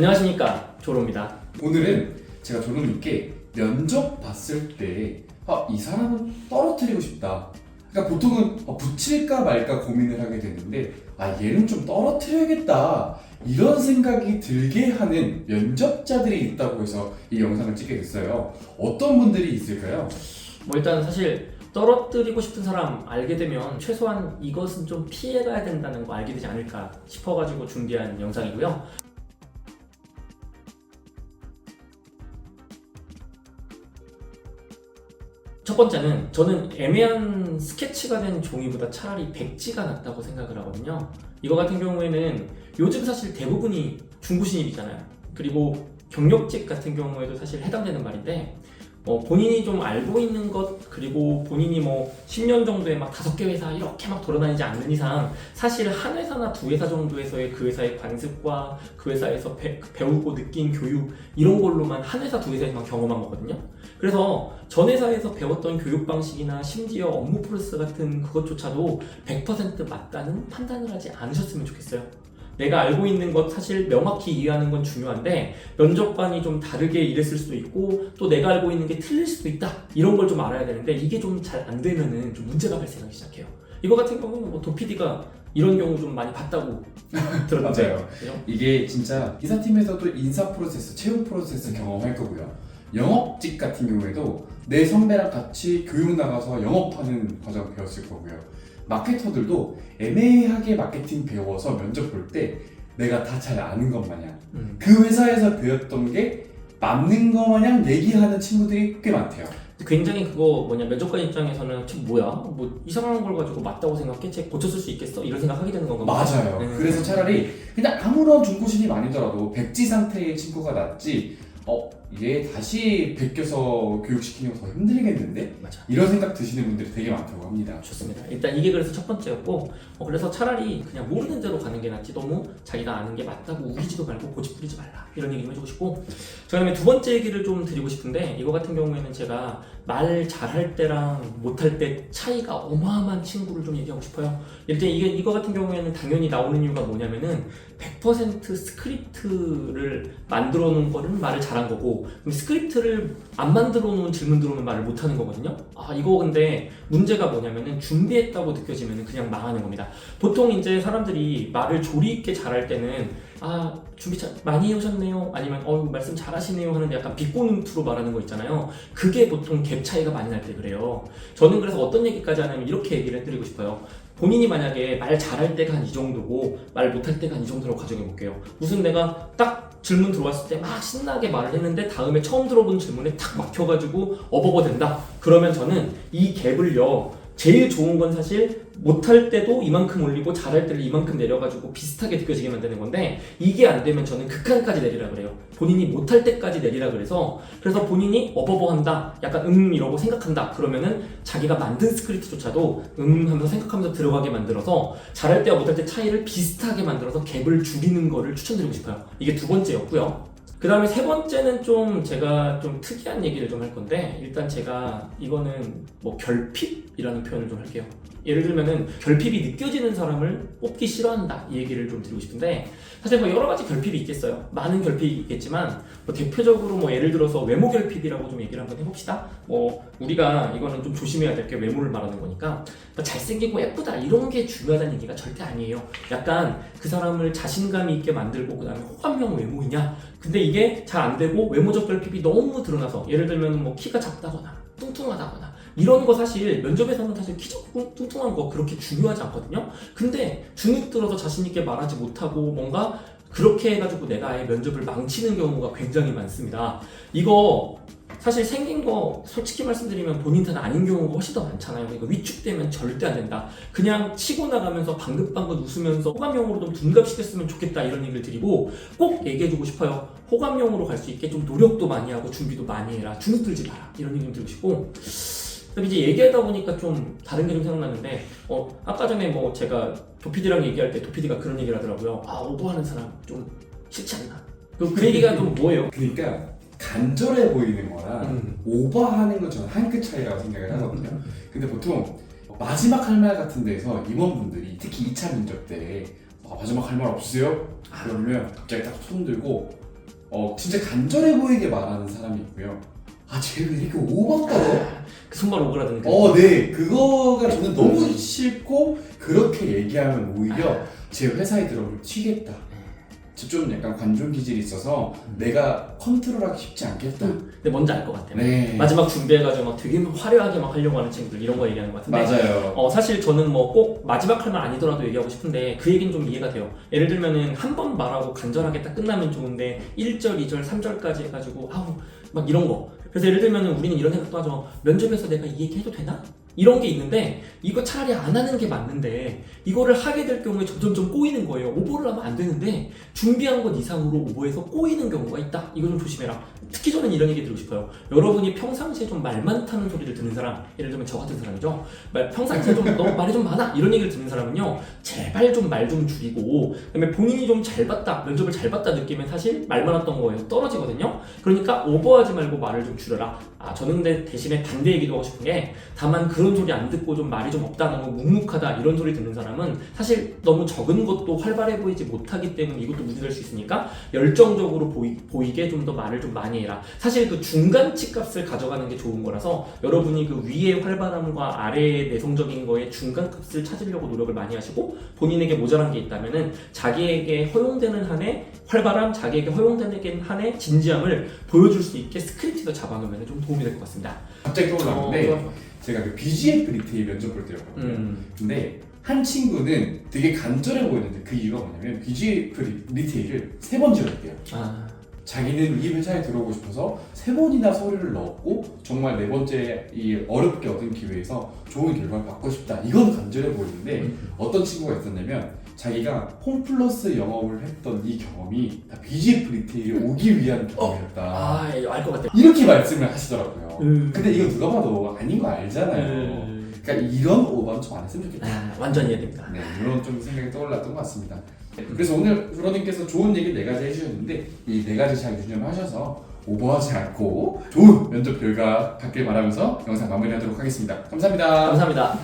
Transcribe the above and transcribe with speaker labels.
Speaker 1: 안녕하십니까, 조로입니다.
Speaker 2: 오늘은 제가 조로님께 면접 봤을 때 이 사람은 떨어뜨리고 싶다. 그러니까 보통은 붙일까 말까 고민을 하게 되는데 얘는 좀 떨어뜨려야겠다 이런 생각이 들게 하는 면접자들이 있다고 해서 이 영상을 찍게 됐어요. 어떤 분들이 있을까요?
Speaker 1: 일단 사실 떨어뜨리고 싶은 사람 알게 되면 최소한 이것은 좀 피해가야 된다는 거 알게 되지 않을까 싶어가지고 준비한 영상이고요. 첫 번째는 저는 애매한 스케치가 된 종이보다 차라리 백지가 낫다고 생각을 하거든요. 이거 같은 경우에는 요즘 사실 대부분이 중고 신입이잖아요. 그리고 경력직 같은 경우에도 사실 해당되는 말인데 본인이 좀 알고 있는 것, 그리고 본인이 10년 정도에 막 5개 회사 이렇게 막 돌아다니지 않는 이상 사실 한 회사나 두 회사 정도에서의 그 회사의 관습과 그 회사에서 배우고 느낀 교육 이런 걸로만 한 회사 두 회사에서만 경험한 거거든요. 그래서 전 회사에서 배웠던 교육 방식이나 심지어 업무 프로세스 같은 그것조차도 100% 맞다는 판단을 하지 않으셨으면 좋겠어요. 내가 알고 있는 것 사실 명확히 이해하는 건 중요한데 면접관이 좀 다르게 일했을 수도 있고 또 내가 알고 있는 게 틀릴 수도 있다 이런 걸 좀 알아야 되는데 이게 좀 잘 안 되면은 좀 문제가 발생하기 시작해요. 이거 같은 경우는 도PD가 이런 경우 좀 많이 봤다고 들었는데
Speaker 2: 맞아요. 이게 진짜 이사팀에서도 인사 프로세스, 채용 프로세스 경험할 거고요. 영업직 같은 경우에도 내 선배랑 같이 교육 나가서 영업하는 과정 배웠을 거고요. 마케터들도 애매하게 마케팅 배워서 면접 볼 때 내가 다 잘 아는 것 마냥 그 회사에서 배웠던 게 맞는 것 마냥 얘기하는 친구들이 꽤 많대요.
Speaker 1: 굉장히 면접관 입장에서는 쟤 뭐야? 이상한 걸 가지고 맞다고 생각해? 쟤 고쳤을 수 있겠어? 이런 생각하게 되는 건가?
Speaker 2: 맞아요. 그래서 차라리 그냥 아무런 중고신입 아니더라도 백지 상태의 친구가 낫지 얘 다시 베껴서 교육시키는 거 더 힘들겠는데?
Speaker 1: 맞아.
Speaker 2: 이런 생각 드시는 분들이 되게 많다고 합니다.
Speaker 1: 좋습니다. 일단 이게 그래서 첫 번째였고 그래서 차라리 그냥 모르는 대로 가는 게 낫지 너무 자기가 아는 게 맞다고 우기지도 말고 고집 부리지 말라 이런 얘기 좀 해주고 싶고 그 다음에 두 번째 얘기를 좀 드리고 싶은데 이거 같은 경우에는 제가 말 잘할 때랑 못할 때 차이가 어마어마한 친구를 좀 얘기하고 싶어요. 일단 이거 같은 경우에는 당연히 나오는 이유가 뭐냐면은 100% 스크립트를 만들어 놓은 거는 말을 잘한 거고 그럼 스크립트를 안 만들어 놓은 질문 들어오면 말을 못하는 거거든요. 이거 근데 문제가 뭐냐면은 준비했다고 느껴지면은 그냥 망하는 겁니다. 보통 이제 사람들이 말을 조리 있게 잘할 때는 준비 많이 해오셨네요 아니면 말씀 잘하시네요 하는데 약간 비꼬는 투로 말하는 거 있잖아요. 그게 보통 갭 차이가 많이 날 때 그래요. 저는 그래서 어떤 얘기까지 하냐면 이렇게 얘기를 해드리고 싶어요. 본인이 만약에 말 잘할 때가 한 이 정도고 말 못할 때가 한 이 정도라고 가정해 볼게요. 무슨 내가 딱 질문 들어왔을 때 막 신나게 말을 했는데 다음에 처음 들어본 질문에 탁 막혀가지고 어버버 된다. 그러면 저는 이 갭을요 제일 좋은 건 사실 못할 때도 이만큼 올리고 잘할 때를 이만큼 내려가지고 비슷하게 느껴지게 만드는 건데 이게 안 되면 저는 극한까지 내리라 그래요. 본인이 못할 때까지 내리라 그래서 본인이 어버버 한다 약간 이러고 생각한다 그러면은 자기가 만든 스크립트조차도 하면서 생각하면서 들어가게 만들어서 잘할 때와 못할 때 차이를 비슷하게 만들어서 갭을 줄이는 거를 추천드리고 싶어요. 이게 두 번째였고요. 그 다음에 세 번째는 제가 좀 특이한 얘기를 좀 할 건데 일단 제가 이거는 결핍이라는 표현을 좀 할게요. 예를 들면은 결핍이 느껴지는 사람을 뽑기 싫어한다 이 얘기를 좀 드리고 싶은데 사실 여러 가지 결핍이 있겠어요. 많은 결핍이 있겠지만 대표적으로 예를 들어서 외모 결핍이라고 좀 얘기를 한번 해봅시다. 우리가 이거는 좀 조심해야 될 게 외모를 말하는 거니까 잘생기고 예쁘다 이런 게 중요하다는 얘기가 절대 아니에요. 약간 그 사람을 자신감 있게 만들고 그 다음에 호감형 외모이냐 근데 이게 잘 안 되고 외모적 결핍이 너무 드러나서 예를 들면 키가 작다거나 뚱뚱하다거나 이런 거 사실 면접에서는 사실 키 작고 뚱뚱한 거 그렇게 중요하지 않거든요. 근데 주눅 들어서 자신 있게 말하지 못하고 뭔가 그렇게 해가지고 내가 아예 면접을 망치는 경우가 굉장히 많습니다. 이거 사실 생긴 거 솔직히 말씀드리면 본인 탓 아닌 경우가 훨씬 더 많잖아요. 이거 위축되면 절대 안 된다. 그냥 치고 나가면서 방긋방긋 웃으면서 호감형으로 좀 둔갑시켰으면 좋겠다 이런 얘기를 드리고 꼭 얘기해주고 싶어요. 호감형으로 갈 수 있게 좀 노력도 많이 하고 준비도 많이 해라. 주눅 들지 마라. 이런 얘기 좀 드리고 싶고 이제 얘기하다 보니까 좀 다른 게 좀 생각나는데 아까 전에 제가 도PD랑 얘기할 때 도PD가 그런 얘기를 하더라고요. 오버하는 사람 좀 싫지 않나. 그 얘기가 좀 뭐예요?
Speaker 2: 그러니까 간절해 보이는 거랑 오버하는 건 저는 한 끗 차이라고 생각을 하거든요. 근데 보통 마지막 할 말 같은 데서 임원분들이 특히 2차 면접 때 마지막 할 말 없으세요? 그러면 갑자기 딱 손 들고 진짜 간절해 보이게 말하는 사람이 있고요. 아, 쟤 왜 이렇게 오만 떨어?
Speaker 1: 그 손발 오그라드는 그
Speaker 2: 네. 그거가 저는 너무 싫고, 그렇게 얘기하면 오히려 제 회사에 들어오면 튀겠다. 저 좀 약간 관종 기질이 있어서 내가 컨트롤하기 쉽지 않겠다.
Speaker 1: 근데 뭔지 알 것 같아요.
Speaker 2: 네.
Speaker 1: 마지막 준비해가지고 막 되게 화려하게 막 하려고 하는 친구들 이런 거 얘기하는 것 같은데
Speaker 2: 맞아요.
Speaker 1: 사실 저는 뭐 꼭 마지막 할 말 아니더라도 얘기하고 싶은데 그 얘기는 좀 이해가 돼요. 예를 들면은 한 번 말하고 간절하게 딱 끝나면 좋은데 1절, 2절, 3절까지 해가지고 아우 막 이런 거. 그래서 예를 들면은 우리는 이런 생각도 하죠. 면접에서 내가 이 얘기 해도 되나? 이런 게 있는데 이거 차라리 안 하는 게 맞는데 이거를 하게 될 경우에 점점 꼬이는 거예요. 오버를 하면 안 되는데 준비한 것 이상으로 오버해서 꼬이는 경우가 있다. 이거 좀 조심해라. 특히 저는 이런 얘기 드리고 싶어요. 여러분이 평상시에 좀 말 많다는 소리를 듣는 사람, 예를 들면 저 같은 사람이죠. 평상시에 좀 너무 말이 좀 많아 이런 얘기를 듣는 사람은요, 제발 좀 말 좀 줄이고, 그다음에 본인이 좀 잘 봤다, 면접을 잘 봤다 느끼면 사실 말 많았던 거에서 떨어지거든요. 그러니까 오버하지 말고 말을 좀 줄여라. 저는 근데 대신에 반대 얘기도 하고 싶은 게, 다만 그런 소리 안 듣고 좀 말이 좀 없다, 너무 묵묵하다 이런 소리 듣는 사람은 사실 너무 적은 것도 활발해 보이지 못하기 때문에 이것도 문제될 수 있으니까 열정적으로 보이게 좀 더 말을 좀 많이 해라. 사실 그 중간치 값을 가져가는 게 좋은 거라서 여러분이 그 위의 활발함과 아래의 내성적인 거에 중간값을 찾으려고 노력을 많이 하시고, 본인에게 모자란 게 있다면은 자기에게 허용되는 한의 활발함, 자기에게 허용되는 한의 진지함을 보여줄 수 있게 스크립트도 잡아놓으면 좀 도움이 될 것 같습니다.
Speaker 2: 갑자기 떠올랐는데 제가 그 BGF 리테일 면접 볼 때였거든요. 근데 한 친구는 되게 간절해 보였는데 그 이유가 뭐냐면 BGF 리테일을 3번 지원했대요. 자기는 이 회사에 들어오고 싶어서 3번이나 서류를 넣었고 정말 4번째 이 어렵게 얻은 기회에서 좋은 결과를 받고 싶다. 이건 간절해 보이는데 어떤 친구가 있었냐면 자기가 홈플러스 영업을 했던 이 경험이 다 BGF 리테일에 오기 위한 경험이었다.
Speaker 1: 알 것 같아요.
Speaker 2: 이렇게 말씀을 하시더라고요. 근데 이거 누가 봐도 아닌 거 알잖아요. 그러니까 이런 오버는 좀 안 했으면 좋겠다.
Speaker 1: 완전 이해됩니다.
Speaker 2: 네, 이런 좀 생각이 떠올랐던 것 같습니다. 그래서 오늘 브로님께서 좋은 얘기 4가지 해주셨는데 이 4가지 잘 유념하셔서 오버하지 않고 좋은 면접 결과 갖길 바라면서 영상 마무리하도록 하겠습니다. 감사합니다.
Speaker 1: 감사합니다.